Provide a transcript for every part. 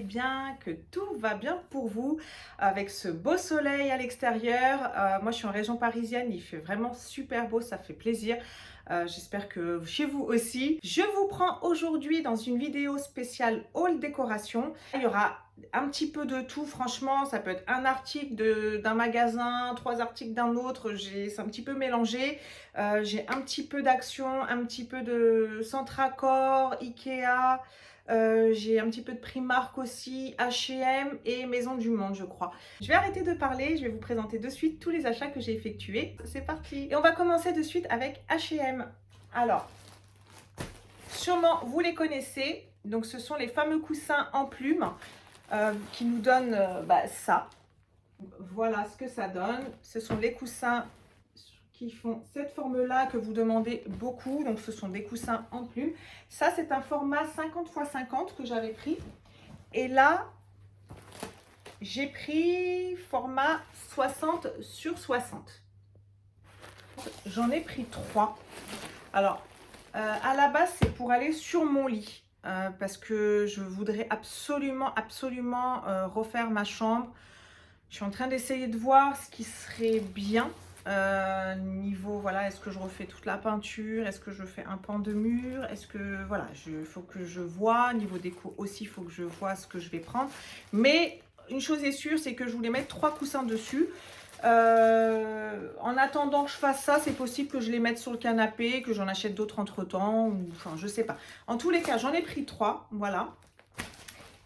bien, que tout va bien pour vous avec ce beau soleil à l'extérieur. Moi, je suis en région parisienne, il fait vraiment super beau, ça fait plaisir. J'espère que chez vous aussi. Je vous prends aujourd'hui dans une vidéo spéciale haul décoration. Il y aura un petit peu de tout, franchement, ça peut être un article d'un magasin, 3 articles d'un autre, c'est un petit peu mélangé. J'ai un petit peu d'Action, un petit peu de Centracor, Ikea, j'ai un petit peu de Primark aussi, H&M et Maison du Monde, je crois. Je vais arrêter de parler, je vais vous présenter de suite tous les achats que j'ai effectués. C'est parti! Et on va commencer de suite avec H&M. Alors, sûrement vous les connaissez, donc ce sont les fameux coussins en plumes qui nous donnent ça. Voilà ce que ça donne. Ce sont les coussins qui font cette forme-là que vous demandez beaucoup. Donc, ce sont des coussins en plumes. Ça, c'est un format 50 x 50 que j'avais pris. Et là, j'ai pris format 60 sur 60. J'en ai pris 3. Alors, à la base, c'est pour aller sur mon lit. Parce que je voudrais absolument refaire ma chambre. Je suis en train d'essayer de voir ce qui serait bien. Niveau, voilà, est-ce que je refais toute la peinture? Est-ce que je fais un pan de mur? Est-ce que, voilà, faut que je vois. Niveau déco aussi, il faut que je vois ce que je vais prendre. Mais une chose est sûre, c'est que je voulais mettre 3 coussins dessus. En attendant que je fasse ça, c'est possible que je les mette sur le canapé, que j'en achète d'autres entre temps, ou enfin je sais pas. En tous les cas, j'en ai pris 3, voilà.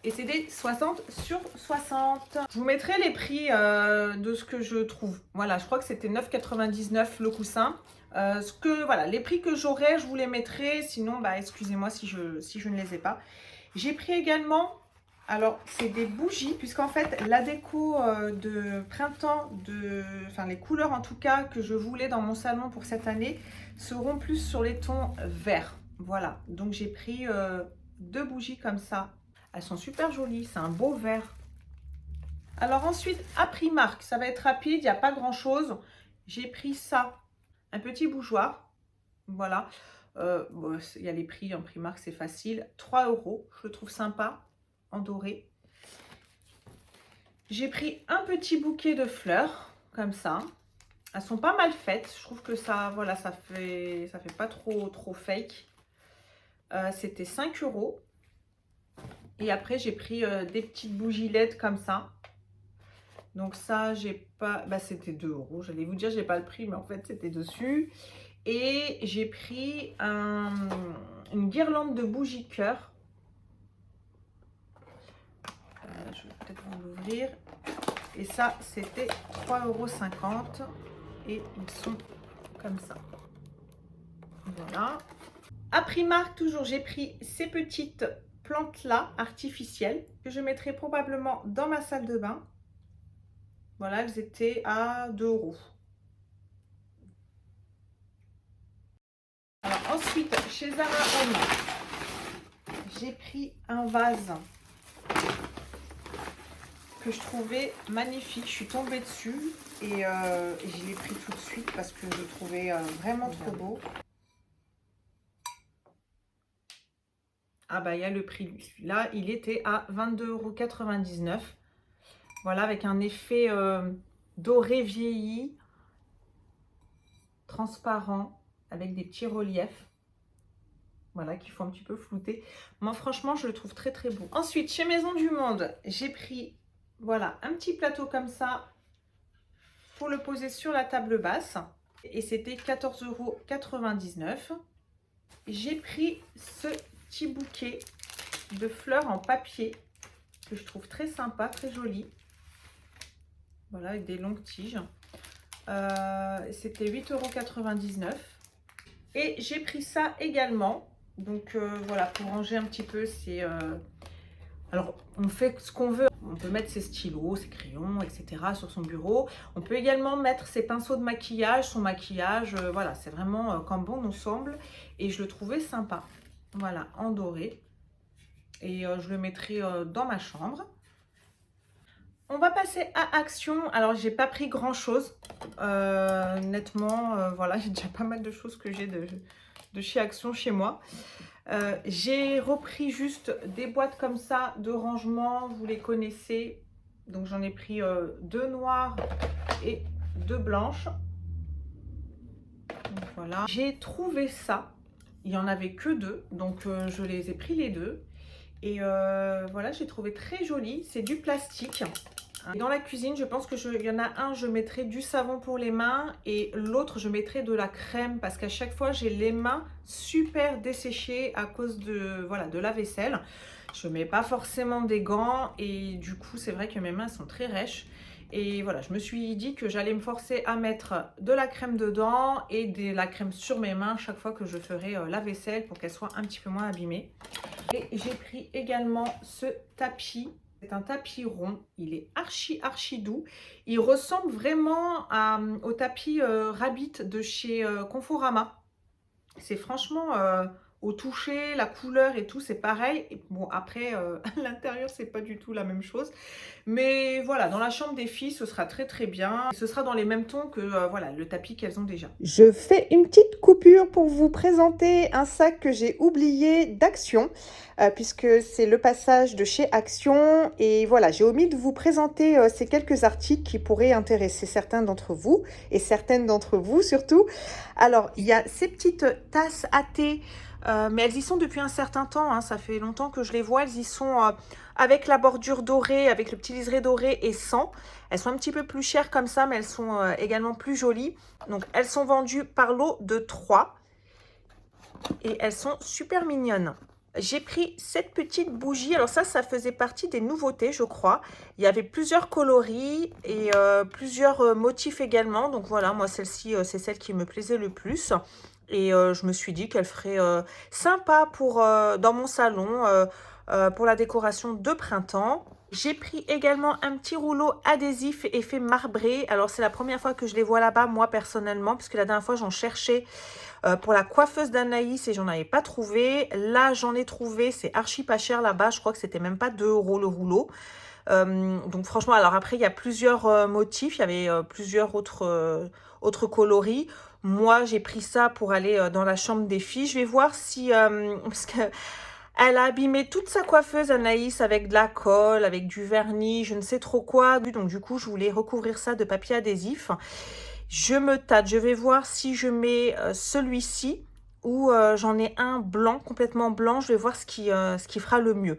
Et c'est des 60 sur 60. Je vous mettrai les prix de ce que je trouve. Voilà, je crois que c'était 9,99 le coussin. Voilà, les prix que j'aurai, je vous les mettrai. Sinon, excusez-moi si je ne les ai pas. J'ai pris également, alors c'est des bougies, puisqu'en fait la déco de printemps, enfin les couleurs en tout cas que je voulais dans mon salon pour cette année, seront plus sur les tons verts. Voilà, donc j'ai pris 2 bougies comme ça. Elles sont super jolies, c'est un beau vert. Alors ensuite, à Primark, ça va être rapide, il n'y a pas grand chose. J'ai pris ça, un petit bougeoir. Voilà, il y a les prix en Primark, c'est facile. 3 €, je le trouve sympa, en doré. J'ai pris un petit bouquet de fleurs, comme ça. Elles sont pas mal faites, je trouve que ça, voilà, ça fait pas trop fake. C'était 5 €. Et après, j'ai pris des petites bougies LED comme ça. Donc ça, j'ai pas... c'était 2 €. J'allais vous dire, j'ai pas le prix, mais en fait, c'était dessus. Et j'ai pris une guirlande de bougies cœur. Je vais peut-être vous l'ouvrir. Et ça, c'était 3,50 €. Et ils sont comme ça. Voilà. À Primark, toujours, j'ai pris ces petites plantes là artificielles que je mettrai probablement dans ma salle de bain. Voilà, elles étaient à 2 €. Alors ensuite, chez Zara Home, j'ai pris un vase que je trouvais magnifique. Je suis tombée dessus et je l'ai pris tout de suite parce que je le trouvais vraiment trop beau. Ah il y a le prix. Celui-là, il était à 22,99 €. Voilà, avec un effet doré vieilli, transparent, avec des petits reliefs. Voilà, qui font un petit peu flouter. Moi, franchement, je le trouve très beau. Ensuite, chez Maison du Monde, j'ai pris, voilà, un petit plateau comme ça pour le poser sur la table basse. Et c'était 14,99 €. J'ai pris ce petit bouquet de fleurs en papier que je trouve très sympa, très joli. Voilà, avec des longues tiges. C'était 8,99 €. Et j'ai pris ça également. Donc voilà, pour ranger un petit peu, c'est... Alors, on fait ce qu'on veut. On peut mettre ses stylos, ses crayons, etc. sur son bureau. On peut également mettre ses pinceaux de maquillage, son maquillage. Voilà, c'est vraiment comme bon nous semble. Et je le trouvais sympa. Voilà, en doré. Et je le mettrai dans ma chambre. On va passer à Action. Alors, j'ai pas pris grand chose. Nettement, voilà, j'ai déjà pas mal de choses que j'ai de chez Action chez moi. J'ai repris juste des boîtes comme ça de rangement, vous les connaissez. Donc j'en ai pris 2 noires et 2 blanches. Donc, voilà. J'ai trouvé ça. Il n'y en avait que 2, donc je les ai pris les 2. Et voilà, j'ai trouvé très joli. C'est du plastique. Dans la cuisine, je pense il y en a un, je mettrai du savon pour les mains et l'autre, je mettrai de la crème parce qu'à chaque fois, j'ai les mains super desséchées à cause de, voilà, de la vaisselle. Je ne mets pas forcément des gants et du coup, c'est vrai que mes mains sont très rêches. Et voilà, je me suis dit que j'allais me forcer à mettre de la crème dedans et de la crème sur mes mains chaque fois que je ferai la vaisselle pour qu'elle soit un petit peu moins abîmée. Et j'ai pris également ce tapis. C'est un tapis rond, il est archi doux. Il ressemble vraiment au tapis Rabbit de chez Conforama. C'est franchement au toucher, la couleur et tout, c'est pareil. Et bon, après, à l'intérieur, c'est pas du tout la même chose. Mais voilà, dans la chambre des filles, ce sera très bien. Ce sera dans les mêmes tons que voilà, le tapis qu'elles ont déjà. Je fais une petite coupure pour vous présenter un sac que j'ai oublié d'Action, puisque c'est le passage de chez Action. Et voilà, j'ai omis de vous présenter ces quelques articles qui pourraient intéresser certains d'entre vous, et certaines d'entre vous surtout. Alors, il y a ces petites tasses à thé, mais elles y sont depuis un certain temps, hein, ça fait longtemps que je les vois. Elles y sont avec la bordure dorée, avec le petit liseré doré et sans. Elles sont un petit peu plus chères comme ça, mais elles sont également plus jolies. Donc, elles sont vendues par lot de 3 et elles sont super mignonnes. J'ai pris cette petite bougie. Alors ça faisait partie des nouveautés, je crois. Il y avait plusieurs coloris et plusieurs motifs également. Donc voilà, moi celle-ci, c'est celle qui me plaisait le plus. Et je me suis dit qu'elle ferait sympa pour, dans mon salon pour la décoration de printemps. J'ai pris également un petit rouleau adhésif effet marbré. Alors c'est la première fois que je les vois là-bas, moi personnellement, puisque la dernière fois j'en cherchais pour la coiffeuse d'Anaïs et j'en avais pas trouvé. Là j'en ai trouvé, c'est archi pas cher là-bas, je crois que c'était même pas 2 € le rouleau. Donc franchement, alors après il y a plusieurs motifs, il y avait plusieurs autres coloris. Moi j'ai pris ça pour aller dans la chambre des filles. Je vais voir si, parce que elle a abîmé toute sa coiffeuse Anaïs avec de la colle, avec du vernis, je ne sais trop quoi. Donc du coup je voulais recouvrir ça de papier adhésif. Je me tâte, je vais voir si je mets celui-ci ou j'en ai un blanc, complètement blanc. Je vais voir ce qui fera le mieux.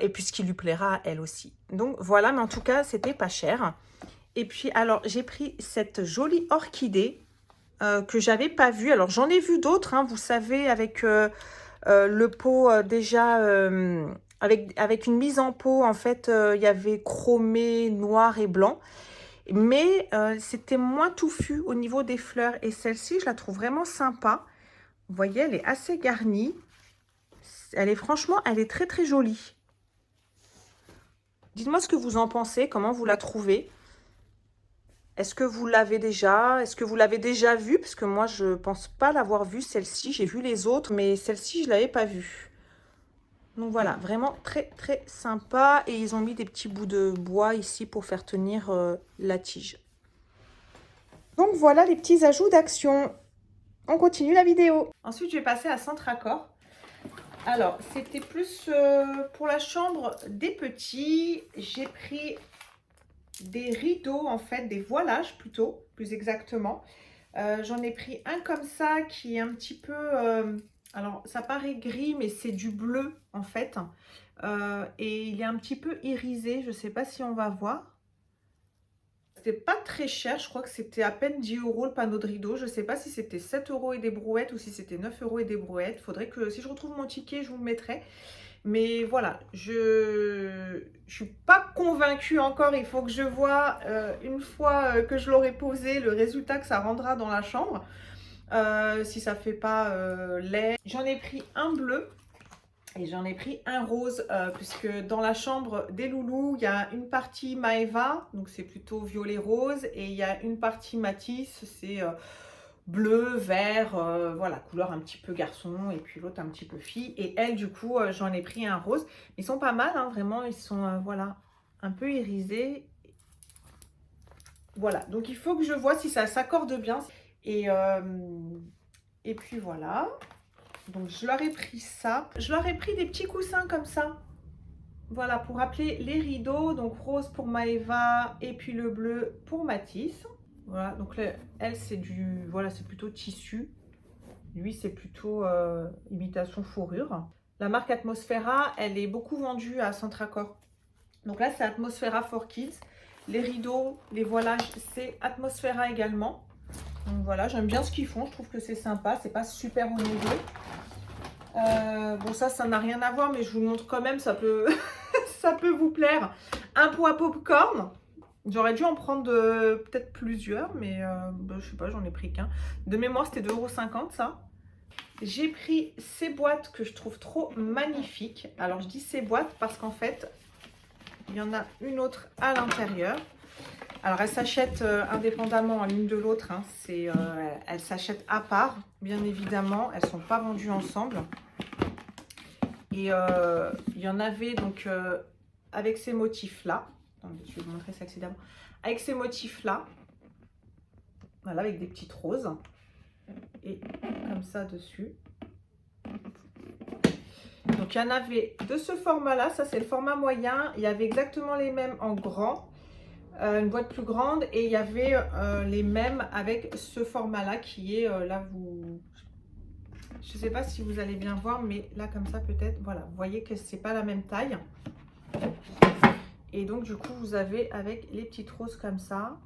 Et puis ce qui lui plaira à elle aussi. Donc voilà, mais en tout cas, c'était pas cher. Et puis alors, j'ai pris cette jolie orchidée que j'avais pas vue. Alors j'en ai vu d'autres, hein, vous savez, avec le pot déjà... avec une mise en pot, en fait, il y avait chromé, noir et blanc. Mais c'était moins touffu au niveau des fleurs. Et celle-ci, je la trouve vraiment sympa. Vous voyez, elle est assez garnie. Elle est franchement, elle est très jolie. Dites-moi ce que vous en pensez, comment vous la trouvez. Est-ce que vous l'avez déjà? Est-ce que vous l'avez déjà vue? Parce que moi, je pense pas l'avoir vue, celle-ci. J'ai vu les autres, mais celle-ci, je l'avais pas vue. Donc voilà, vraiment très sympa. Et ils ont mis des petits bouts de bois ici pour faire tenir la tige. Donc voilà les petits ajouts d'Action. On continue la vidéo. Ensuite, je vais passer à Centre Accord. Alors, c'était plus pour la chambre des petits. J'ai pris des rideaux, en fait, des voilages plutôt, plus exactement. J'en ai pris un comme ça qui est un petit peu... alors, ça paraît gris, mais c'est du bleu, en fait. Et il est un petit peu irisé. Je ne sais pas si on va voir. C'était pas très cher, je crois que c'était à peine 10 € le panneau de rideau. Je ne sais pas si c'était 7 € et des brouettes ou si c'était 9 € et des brouettes. Il faudrait que, si je retrouve mon ticket, je vous le mettrai. Mais voilà, je suis pas convaincue encore. Il faut que je vois, une fois que je l'aurai posé, le résultat que ça rendra dans la chambre. Si ça fait pas laid. J'en ai pris un bleu. Et j'en ai pris un rose, puisque dans la chambre des loulous, il y a une partie Maeva, donc c'est plutôt violet-rose, et il y a une partie Matisse, c'est bleu, vert, voilà, couleur un petit peu garçon, et puis l'autre un petit peu fille. Et elle, du coup, j'en ai pris un rose. Ils sont pas mal, hein, vraiment, ils sont, voilà, un peu irisés. Voilà, donc il faut que je vois si ça s'accorde bien. Et puis voilà. Donc je leur ai pris ça. Je leur ai pris des petits coussins comme ça. Voilà, pour appeler les rideaux. Donc rose pour Maëva et puis le bleu pour Mathis. Voilà, donc là, elle c'est du, voilà, c'est plutôt tissu. Lui c'est plutôt imitation fourrure. La marque Atmosphera, elle est beaucoup vendue à Centracor. Donc là c'est Atmosphera for Kids. Les rideaux, les voilages, c'est Atmosphera également. Donc voilà, j'aime bien ce qu'ils font, je trouve que c'est sympa, c'est pas super onéreux. Bon ça n'a rien à voir, mais je vous le montre quand même, ça peut, ça peut vous plaire. Un pot à popcorn, j'aurais dû en prendre peut-être plusieurs, mais bah, je sais pas, j'en ai pris qu'un. De mémoire c'était 2,50 € ça. J'ai pris ces boîtes que je trouve trop magnifiques. Alors je dis ces boîtes parce qu'en fait, il y en a une autre à l'intérieur. Alors, elles s'achètent indépendamment l'une de l'autre. Hein. Elles s'achètent à part, bien évidemment. Elles ne sont pas vendues ensemble. Et il y en avait donc avec ces motifs-là. Attendez, je vais vous montrer celle-ci d'abord. Avec ces motifs-là. Voilà, avec des petites roses. Et comme ça dessus. Donc, il y en avait de ce format-là. Ça, c'est le format moyen. Il y avait exactement les mêmes en grand. Une boîte plus grande et il y avait les mêmes avec ce format là qui est là je sais pas si vous allez bien voir, mais là comme ça peut-être, voilà, vous voyez que c'est pas la même taille. Et donc du coup vous avez avec les petites roses comme ça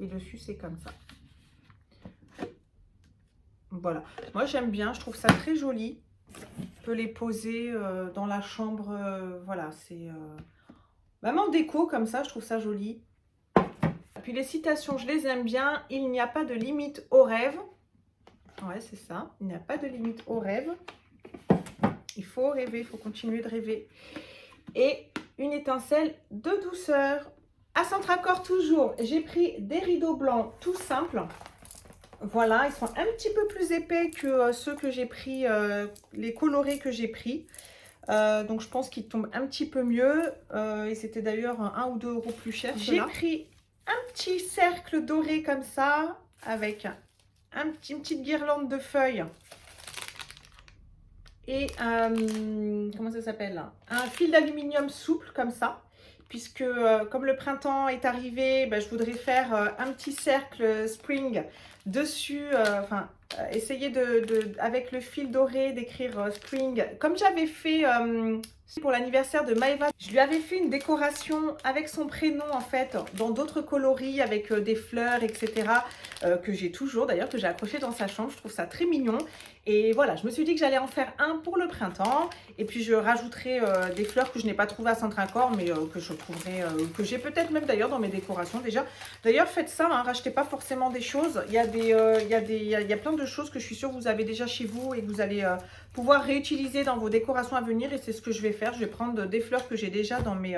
et dessus c'est comme ça. Voilà, moi j'aime bien, je trouve ça très joli. On peut les poser dans la chambre, voilà, c'est même en déco comme ça, je trouve ça joli. Puis les citations, je les aime bien. Il n'y a pas de limite au rêve. Ouais, c'est ça. Il n'y a pas de limite au rêve. Il faut rêver, il faut continuer de rêver. Et une étincelle de douceur. À Centracor toujours, j'ai pris des rideaux blancs tout simples. Voilà, ils sont un petit peu plus épais que ceux que j'ai pris, les colorés que j'ai pris. Donc je pense qu'ils tombent un petit peu mieux. Et c'était d'ailleurs 1 ou 2 € plus cher. J'ai pris un petit cercle doré comme ça, avec une petite guirlande de feuilles. Et comment ça s'appelle? Un fil d'aluminium souple comme ça. Puisque comme le printemps est arrivé, ben, je voudrais faire un petit cercle spring dessus. Essayer avec le fil doré d'écrire spring. Comme j'avais fait pour l'anniversaire de Maëva, je lui avais fait une décoration avec son prénom en fait, dans d'autres coloris avec des fleurs, etc. Que j'ai toujours d'ailleurs, que j'ai accroché dans sa chambre. Je trouve ça très mignon. Et voilà, je me suis dit que j'allais en faire un pour le printemps. Et puis je rajouterai des fleurs que je n'ai pas trouvées à Centracor, mais que je trouverai, que j'ai peut-être même d'ailleurs dans mes décorations déjà. D'ailleurs, faites ça, hein, rachetez pas forcément des choses. Il y a plein de choses que je suis sûre que vous avez déjà chez vous et que vous allez pouvoir réutiliser dans vos décorations à venir. Et c'est ce que je vais faire. Je vais prendre des fleurs que j'ai déjà dans mes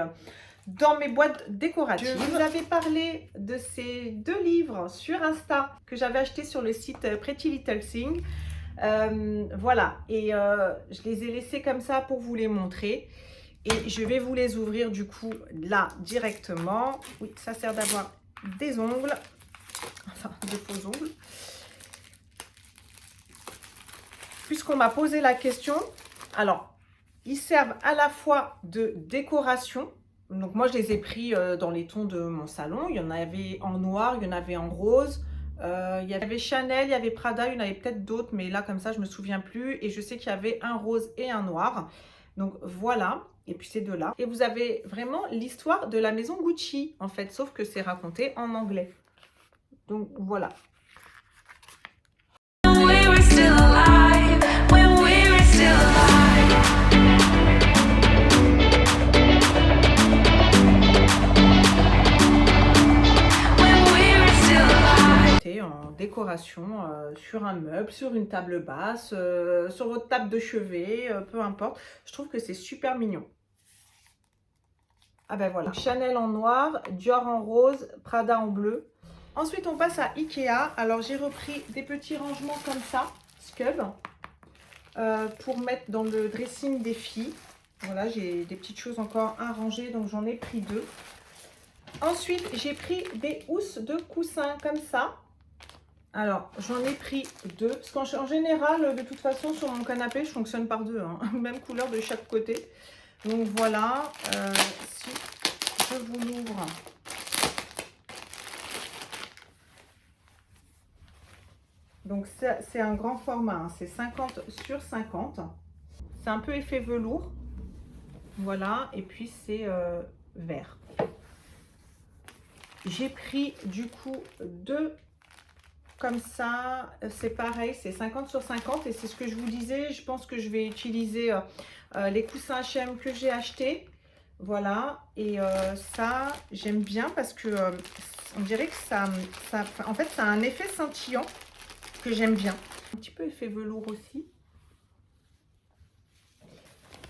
boîtes décoratives. Je vous avais parlé de ces 2 livres sur Insta que j'avais achetés sur le site Pretty Little Thing. Voilà, et je les ai laissés comme ça pour vous les montrer. Et je vais vous les ouvrir du coup là directement. Oui, ça sert d'avoir des ongles, enfin de faux ongles. Puisqu'on m'a posé la question, alors ils servent à la fois de décoration. Donc moi je les ai pris dans les tons de mon salon. Il y en avait en noir, il y en avait en rose. Il y avait Chanel, il y avait Prada, il y en avait peut-être d'autres, mais là comme ça je me souviens plus. Et je sais qu'il y avait un rose et un noir. Donc voilà, et puis ces 2-là. Et vous avez vraiment l'histoire de la maison Gucci en fait, sauf que c'est raconté en anglais. Donc voilà. En décoration sur un meuble, sur une table basse, sur votre table de chevet, peu importe. Je trouve que c'est super mignon. Ah ben voilà, Chanel en noir, Dior en rose, Prada en bleu. Ensuite on passe à Ikea. Alors j'ai repris des petits rangements comme ça, Scub, pour mettre dans le dressing des filles. Voilà, j'ai des petites choses encore à ranger, donc j'en ai pris 2. Ensuite j'ai pris des housses de coussins comme ça. Alors, j'en ai pris 2. Parce qu'en général, de toute façon, sur mon canapé, je fonctionne par 2. Hein. Même couleur de chaque côté. Donc voilà, si je vous l'ouvre. Donc c'est un grand format, hein. C'est 50 sur 50. C'est un peu effet velours. Voilà, et puis c'est vert. J'ai pris du coup 2 comme ça, c'est pareil, c'est 50 sur 50 et c'est ce que je vous disais. Je pense que je vais utiliser les coussins H&M que j'ai achetés. Voilà, et ça, j'aime bien parce que on dirait que en fait, ça a un effet scintillant que j'aime bien. Un petit peu effet velours aussi.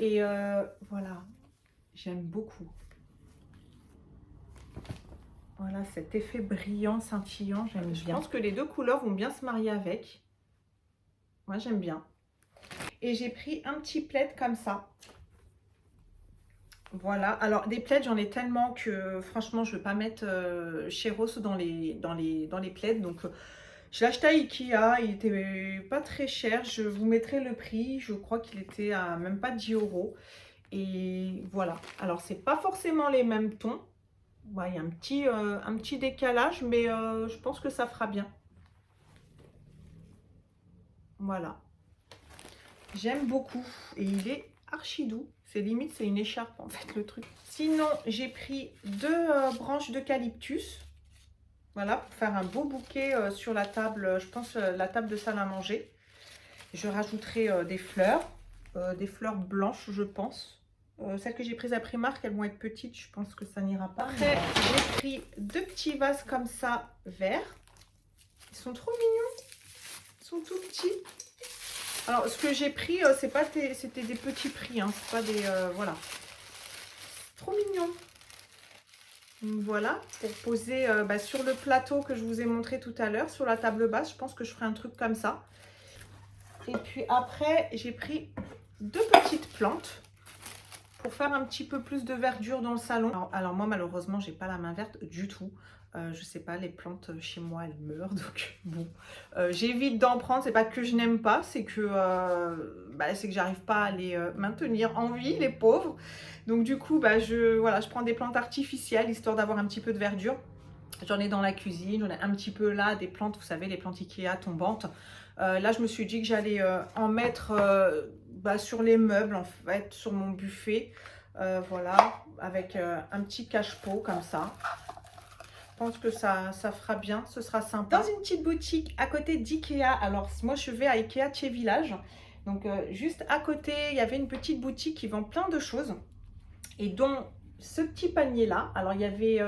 Et voilà, j'aime beaucoup. Voilà, cet effet brillant, scintillant, j'aime bien. Je pense que les 2 couleurs vont bien se marier avec. Moi, j'aime bien. Et j'ai pris un petit plaid comme ça. Voilà. Alors, des plaids, j'en ai tellement que, franchement, je ne vais pas mettre chez Ross dans les plaids. Donc, je l'ai acheté à Ikea. Il n'était pas très cher. Je vous mettrai le prix. Je crois qu'il était à même pas 10 €. Et voilà. Alors, c'est pas forcément les mêmes tons. Ouais, il y a un petit décalage, mais je pense que ça fera bien. Voilà. J'aime beaucoup. Et il est archi doux. C'est limite, c'est une écharpe en fait le truc. Sinon, j'ai pris 2 branches d'eucalyptus. Voilà, pour faire un beau bouquet sur la table, je pense la table de salle à manger. Je rajouterai des fleurs blanches, je pense. Celles que j'ai prises à Primark, elles vont être petites, je pense que ça n'ira pas. Après, j'ai pris 2 petits vases comme ça, verts. Ils sont trop mignons. Ils sont tout petits. Alors, ce que j'ai pris, c'était des petits prix, hein, c'est pas des... voilà. Trop mignon. Voilà, pour poser sur le plateau que je vous ai montré tout à l'heure, sur la table basse, je pense que je ferai un truc comme ça. Et puis après, j'ai pris 2 petites plantes pour faire un petit peu plus de verdure dans le salon. Alors moi, malheureusement, j'ai pas la main verte du tout. Je sais pas, les plantes chez moi, elles meurent, donc bon. J'évite d'en prendre, c'est pas que je n'aime pas, c'est que j'arrive pas à les maintenir en vie, les pauvres. Donc du coup, je prends des plantes artificielles, histoire d'avoir un petit peu de verdure. J'en ai dans la cuisine, j'en ai un petit peu là, des plantes, vous savez, les plantes Ikea tombantes. Là, je me suis dit que j'allais en mettre sur les meubles, en fait, sur mon buffet. Voilà, avec un petit cache-pot comme ça. Je pense que ça fera bien, ce sera sympa. Dans une petite boutique à côté d'Ikea, alors moi je vais à Ikea Thiers Village. Donc juste à côté, il y avait une petite boutique qui vend plein de choses. Et dont ce petit panier là, alors il y avait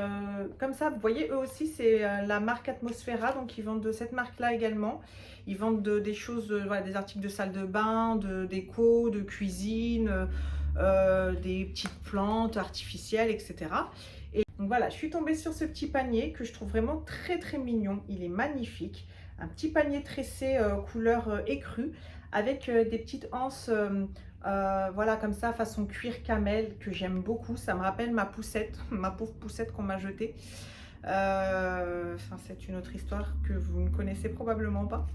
comme ça, vous voyez, eux aussi c'est la marque Atmosfera, donc ils vendent de cette marque là également. Ils vendent des choses, voilà, des articles de salle de bain, de déco, de cuisine, des petites plantes artificielles, etc. Et donc voilà, je suis tombée sur ce petit panier que je trouve vraiment très très mignon. Il est magnifique, un petit panier tressé couleur écrue avec des petites anses. Voilà, comme ça, façon cuir camel, que j'aime beaucoup. Ça me rappelle ma poussette, ma pauvre poussette qu'on m'a jetée. Enfin, c'est une autre histoire que vous ne connaissez probablement pas.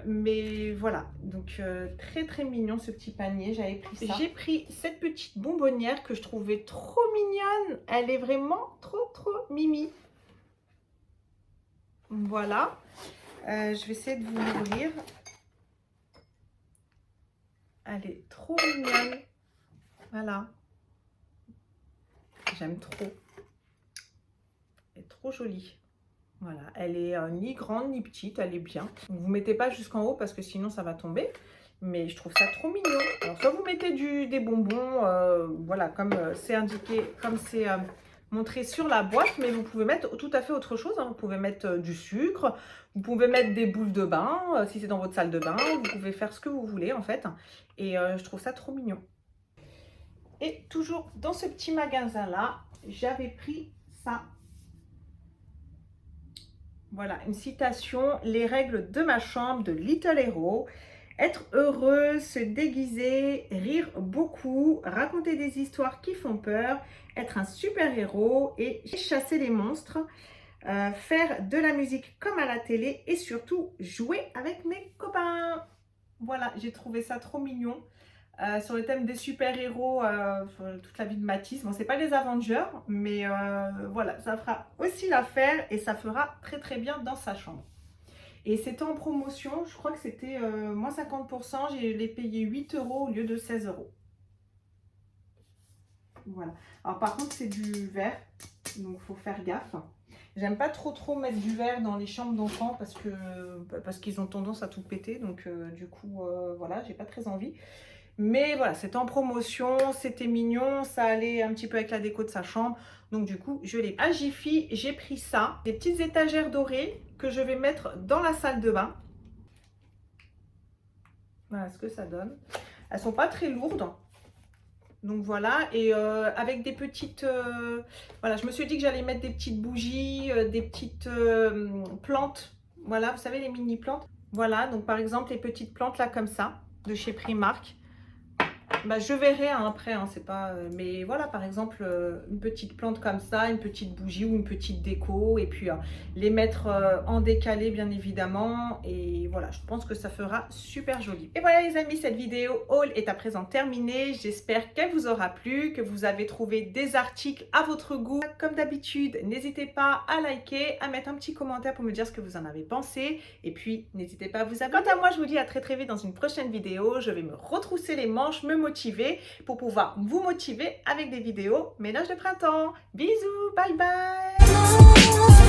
Mais voilà, donc très très mignon ce petit panier. J'avais pris ça. J'ai pris cette petite bonbonnière que je trouvais trop mignonne. Elle est vraiment trop mimi. Voilà. Je vais essayer de vous l'ouvrir. Elle est trop mignonne. Voilà. J'aime trop. Elle est trop jolie. Voilà. Elle est ni grande ni petite. Elle est bien. Donc, vous ne mettez pas jusqu'en haut parce que sinon ça va tomber. Mais je trouve ça trop mignon. Alors, soit vous mettez des bonbons, voilà, comme c'est indiqué, comme c'est montré sur la boîte, mais vous pouvez mettre tout à fait autre chose. Hein. Vous pouvez mettre du sucre, vous pouvez mettre des boules de bain, si c'est dans votre salle de bain. Vous pouvez faire ce que vous voulez en fait. Et je trouve ça trop mignon. Et toujours dans ce petit magasin-là, j'avais pris ça. Voilà, une citation, les règles de ma chambre de Little Hero. Être heureux, se déguiser, rire beaucoup, raconter des histoires qui font peur, être un super-héros et chasser les monstres. faire de la musique comme à la télé et surtout jouer avec mes copains. Voilà, j'ai trouvé ça trop mignon. Sur le thème des super-héros, toute la vie de Matisse. Bon, c'est pas les Avengers, mais voilà, ça fera aussi l'affaire et ça fera très très bien dans sa chambre. Et c'était en promotion, je crois que c'était moins 50%, j'ai les payé 8 euros au lieu de 16 euros. Voilà. Alors par contre, c'est du verre, donc il faut faire gaffe. J'aime pas trop mettre du verre dans les chambres d'enfants parce qu'ils ont tendance à tout péter, donc du coup, voilà, j'ai pas très envie. Mais voilà, c'était en promotion, c'était mignon, ça allait un petit peu avec la déco de sa chambre. Donc du coup, je l'ai pris. À Jiffy, j'ai pris ça, des petites étagères dorées que je vais mettre dans la salle de bain. Voilà ce que ça donne. Elles sont pas très lourdes. Donc voilà, et avec des petites... voilà, je me suis dit que j'allais mettre des petites bougies, des petites plantes. Voilà, vous savez, les mini plantes. Voilà, donc par exemple, les petites plantes là comme ça, de chez Primark. Bah, je verrai hein, après, hein, c'est pas. Mais voilà, par exemple, une petite plante comme ça, une petite bougie ou une petite déco, et puis les mettre en décalé, bien évidemment. Et voilà, je pense que ça fera super joli. Et voilà, les amis, cette vidéo haul est à présent terminée. J'espère qu'elle vous aura plu, que vous avez trouvé des articles à votre goût. Comme d'habitude, n'hésitez pas à liker, à mettre un petit commentaire pour me dire ce que vous en avez pensé. Et puis, n'hésitez pas à vous abonner. Quant à moi, je vous dis à très très vite dans une prochaine vidéo. Je vais me retrousser les manches, me motiver pour pouvoir vous motiver avec des vidéos ménage de printemps. Bisous, bye bye.